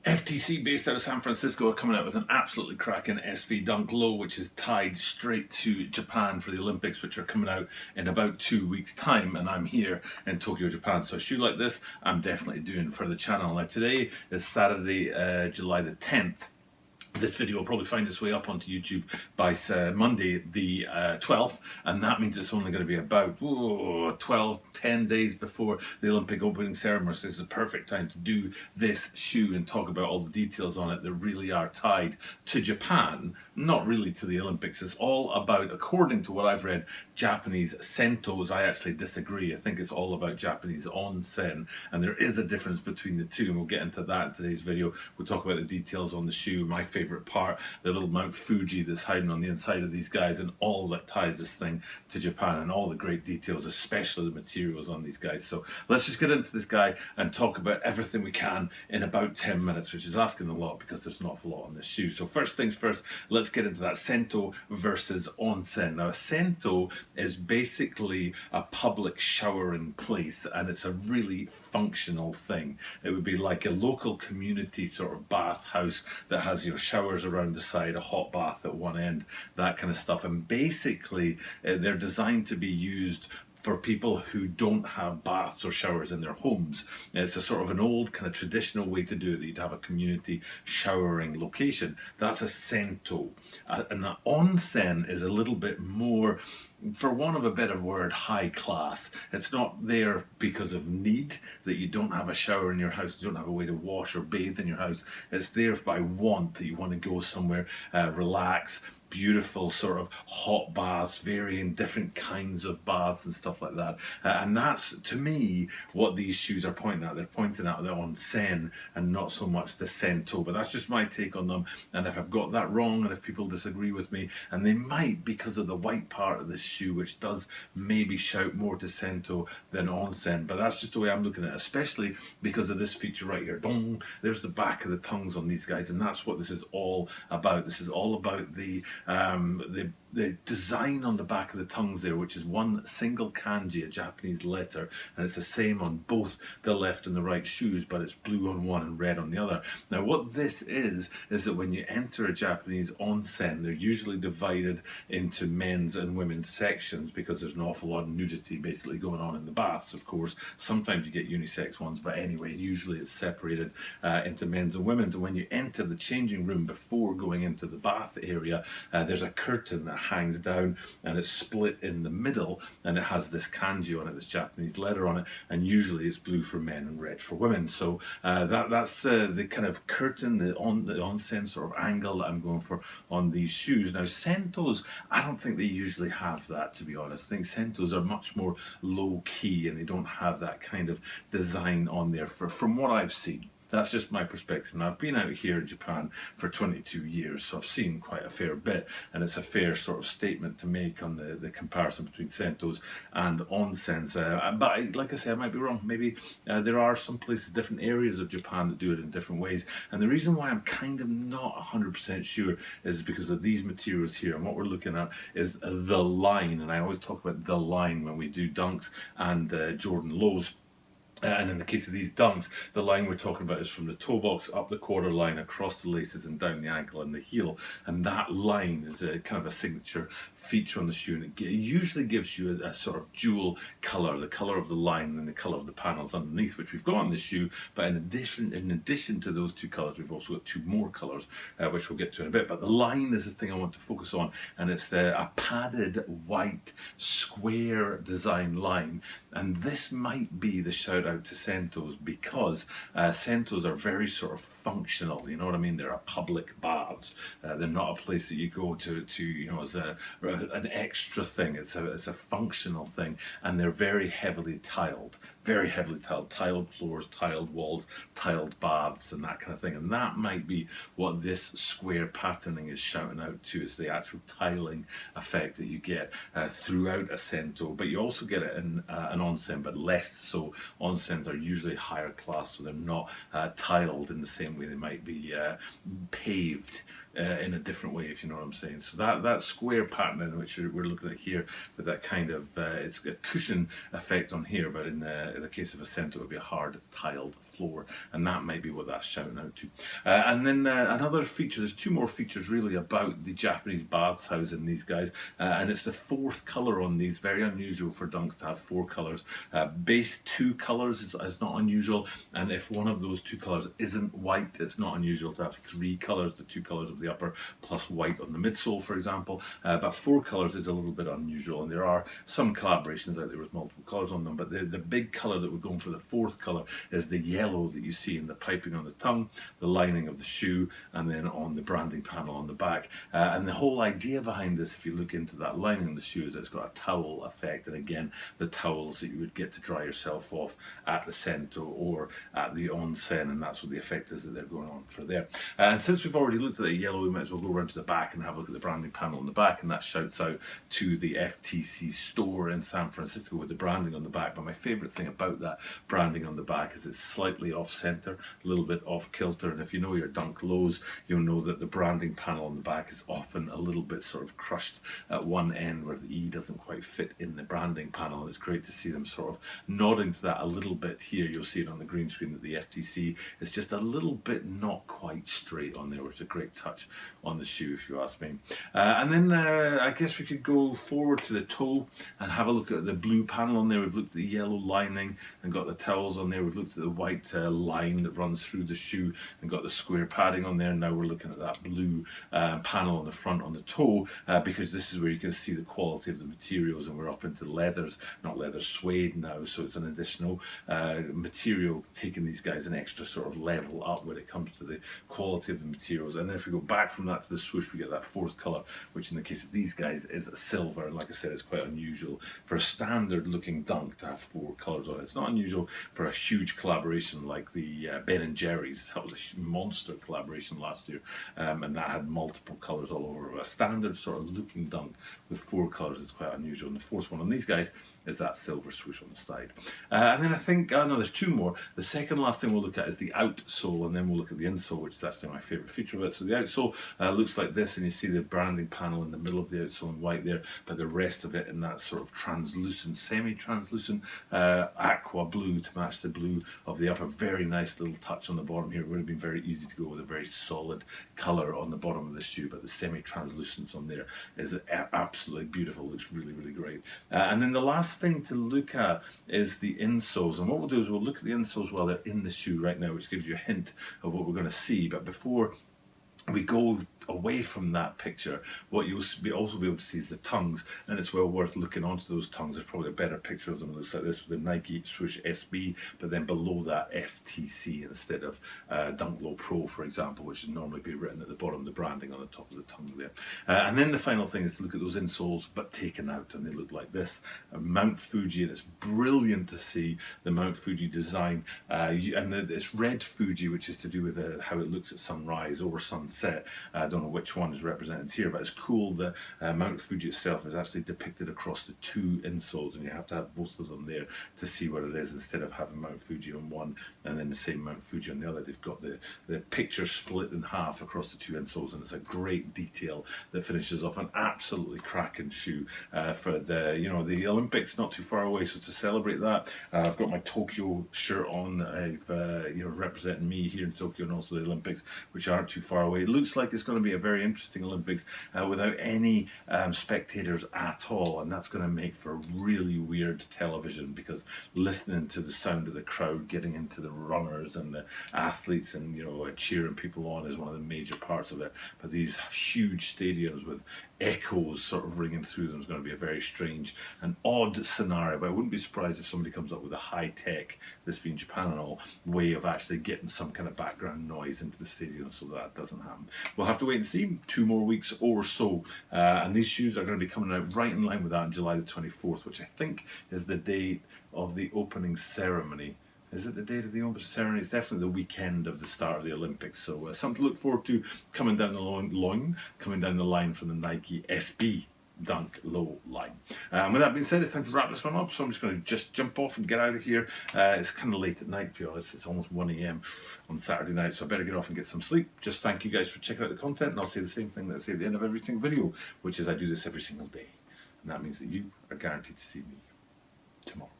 FTC, based out of San Francisco, are coming out with an absolutely cracking SV Dunk Low, which is tied straight to Japan for the Olympics, which are coming out in about 2 weeks' time. And I'm here in Tokyo, Japan. So a shoe like this, I'm definitely doing for the channel. Now, today is Saturday, July the 10th. This video will probably find its way up onto YouTube by Monday the 12th, and that means it's only going to be about 10 days before the Olympic opening ceremony. So this is the perfect time to do this shoe and talk about all the details on it that really are tied to Japan, not really to the Olympics. It's all about, according to what I've read, Japanese Sentos. I actually disagree. I think it's all about Japanese Onsen, and there is a difference between the two, and we'll get into that in today's video. We'll talk about the details on the shoe, my favorite part, the little Mount Fuji that's hiding on the inside of these guys, and all that ties this thing to Japan, and all the great details, especially the materials on these guys. So let's just get into this guy and talk about everything we can in about 10 minutes, which is asking a lot because there's an awful lot on this shoe. So first things first, let's get into that Sento versus Onsen. Now, a Sento is basically a public showering place, and it's a really functional thing. It would be like a local community sort of bath house that has your showers around the side, a hot bath at one end, that kind of stuff. And basically they're designed to be used for people who don't have baths or showers in their homes. It's a sort of an old kind of traditional way to do it, that you'd have a community showering location. That's a Sento. And an Onsen is a little bit more, for want of a better word, high class. It's not there because of need, that you don't have a shower in your house, you don't have a way to wash or bathe in your house. It's there by want, that you want to go somewhere, relax, beautiful sort of hot baths, varying different kinds of baths and stuff like that. And that's, to me, what these shoes are pointing at. They're pointing at the Onsen and not so much the Sento. But that's just my take on them. And if I've got that wrong, and if people disagree with me, and they might because of the white part of this shoe, which does maybe shout more to Sento than Onsen. But that's just the way I'm looking at it, especially because of this feature right here. Dong! There's the back of the tongues on these guys, and that's what this is all about. This is all about the design on the back of the tongues there, which is one single kanji, a Japanese letter, and it's the same on both the left and the right shoes, but it's blue on one and red on the other. Now, what this is that when you enter a Japanese onsen, they're usually divided into men's and women's sections because there's an awful lot of nudity basically going on in the baths, of course. Sometimes you get unisex ones, but anyway, usually it's separated into men's and women's. And when you enter the changing room before going into the bath area, there's a curtain that hangs down, and it's split in the middle, and it has this kanji on it, this Japanese letter on it, and usually it's blue for men and red for women. So that's the kind of curtain, the onsen sort of angle that I'm going for on these shoes. Now, Sentos, I don't think they usually have that, to be honest. I think Sentos are much more low key, and they don't have that kind of design on there from what I've seen. That's just my perspective. Now, I've been out here in Japan for 22 years, so I've seen quite a fair bit, and it's a fair sort of statement to make on the comparison between Sentos and Onsens. But like I say, I might be wrong. Maybe there are some places, different areas of Japan that do it in different ways. And the reason why I'm kind of not 100% sure is because of these materials here. And what we're looking at is the line. And I always talk about the line when we do dunks and Jordan lows. And in the case of these dunks, the line we're talking about is from the toe box up the quarter line, across the laces and down the ankle and the heel. And that line is a kind of a signature feature on the shoe, and it usually gives you a sort of dual colour, the colour of the line and the colour of the panels underneath, which we've got on the shoe. But in addition to those two colours, we've also got two more colours, which we'll get to in a bit. But the line is the thing I want to focus on, and it's a padded white square design line. And this might be the shout out to Sentos, because Sentos are very sort of functional, you know what I mean? They're a public baths. They're not a place that you go to you know, as an extra thing. It's a functional thing, and they're very heavily tiled, tiled floors, tiled walls, tiled baths, and that kind of thing. And that might be what this square patterning is shouting out to, is the actual tiling effect that you get throughout a Sento. But you also get it in an onsen, but less so. Onsens are usually higher class, so they're not tiled in the same way. They might be paved in a different way, if you know what I'm saying. So that square pattern, which we're looking at here, with that kind of it's a cushion effect on here, but in the case of a Sento, it would be a hard tiled floor, and that might be what that's shouting out to. And then another feature, there's two more features really about the Japanese bathhouse in these guys, and it's the fourth colour on these. Very unusual for dunks to have four colours. Base two colours is not unusual, and if one of those two colours isn't white, it's not unusual to have three colours, the two colours of the upper plus white on the midsole, for example. But four colours is a little bit unusual, and there are some collaborations out there with multiple colours on them, but the big colour that we're going for, the fourth colour, is the yellow that you see in the piping on the tongue, the lining of the shoe, and then on the branding panel on the back. And the whole idea behind this, if you look into that lining on the shoe, is that it's got a towel effect, and again, the towels that you would get to dry yourself off at the Sento or at the Onsen, and that's what the effect is that they're going on for there. And since we've already looked at the yellow, we might as well go around to the back and have a look at the branding panel on the back, and that shouts out to the FTC store in San Francisco with the branding on the back. But my favourite thing about that branding on the back is it's slightly off centre, a little bit off kilter, and if you know your dunk lows, you'll know that the branding panel on the back is often a little bit sort of crushed at one end where the E doesn't quite fit in the branding panel. It's great to see them sort of nodding to that a little bit here. You'll see it on the green screen that the FTC is just a little bit not quite straight on there, which is a great touch on the shoe if you ask me. And then I guess we could go forward to the toe and have a look at the blue panel on there. We've looked at the yellow lining and got the towels on there. We've looked at the white line that runs through the shoe and got the square padding on there. Now we're looking at that blue panel on the front on the toe, because this is where you can see the quality of the materials, and we're up into leathers, not leather, suede now, so it's an additional material, taking these guys an extra sort of level up when it comes to the quality of the materials. And then if we go back from that to the swoosh, we get that fourth colour, which in the case of these guys is silver, and like I said, it's quite unusual for a standard looking dunk to have four colours on it. It's not unusual for a huge collaboration like the Ben & Jerry's. That was a monster collaboration last year, and that had multiple colours all over. A standard sort of looking dunk with four colours is quite unusual, and the fourth one on these guys is that silver swoosh on the side. And then I think, no, there's two more. The second last thing we'll look at is the outsole, and then we'll look at the insole, which is actually my favourite feature of it. So the outsole looks like this, and you see the branding panel in the middle of the outsole in white there, but the rest of it in that sort of translucent, semi-translucent aqua blue to match the blue of the upper. Very nice little touch on the bottom here. It would have been very easy to go with a very solid colour on the bottom of the shoe, but the semi-translucence on there is absolutely beautiful. Looks really, really great. And then the last thing to look at is the insoles, and what we'll do is we'll look at the insoles while they're in the shoe right now, which gives you a hint of what we're going to see. But before we go away from that picture, what you'll also be able to see is the tongues, and it's well worth looking onto those tongues. There's probably a better picture of them. It looks like this with the Nike swoosh SB, but then below that FTC instead of Dunk Low Pro, for example, which would normally be written at the bottom of the branding on the top of the tongue there. And then the final thing is to look at those insoles, but taken out, and they look like this. Mount Fuji, and it's brilliant to see the Mount Fuji design, and it's red Fuji, which is to do with how it looks at sunrise or sunset. I don't know which one is represented here, but it's cool that Mount Fuji itself is actually depicted across the two insoles, and you have to have both of them there to see what it is, instead of having Mount Fuji on one and then the same Mount Fuji on the other. They've got the picture split in half across the two insoles, and it's a great detail that finishes off an absolutely cracking shoe for the Olympics not too far away. So to celebrate that, I've got my Tokyo shirt on. I've representing me here in Tokyo, and also the Olympics, which aren't too far away. It looks like it's going to be a very interesting Olympics without any spectators at all, and that's going to make for really weird television, because listening to the sound of the crowd getting into the runners and the athletes and cheering people on is one of the major parts of it. But these huge stadiums with echoes sort of ringing through them is going to be a very strange and odd scenario. But I wouldn't be surprised if somebody comes up with a high-tech, this being Japan and all, way of actually getting some kind of background noise into the stadium so that doesn't happen. We'll have to wait and see. 2 more weeks or so, and these shoes are going to be coming out right in line with that on July the 24th, which I think is the date of the opening ceremony. Is it the date of the opening ceremony? It's definitely the weekend of the start of the Olympics, so something to look forward to coming down the line from the Nike SB Dunk Low line. With that being said, it's time to wrap this one up, so I'm just going to jump off and get out of here. It's kind of late at night, to be honest. It's almost 1 AM on Saturday night, so I better get off and get some sleep. Just thank you guys for checking out the content, and I'll say the same thing that I say at the end of every single video, which is I do this every single day, and that means that you are guaranteed to see me tomorrow.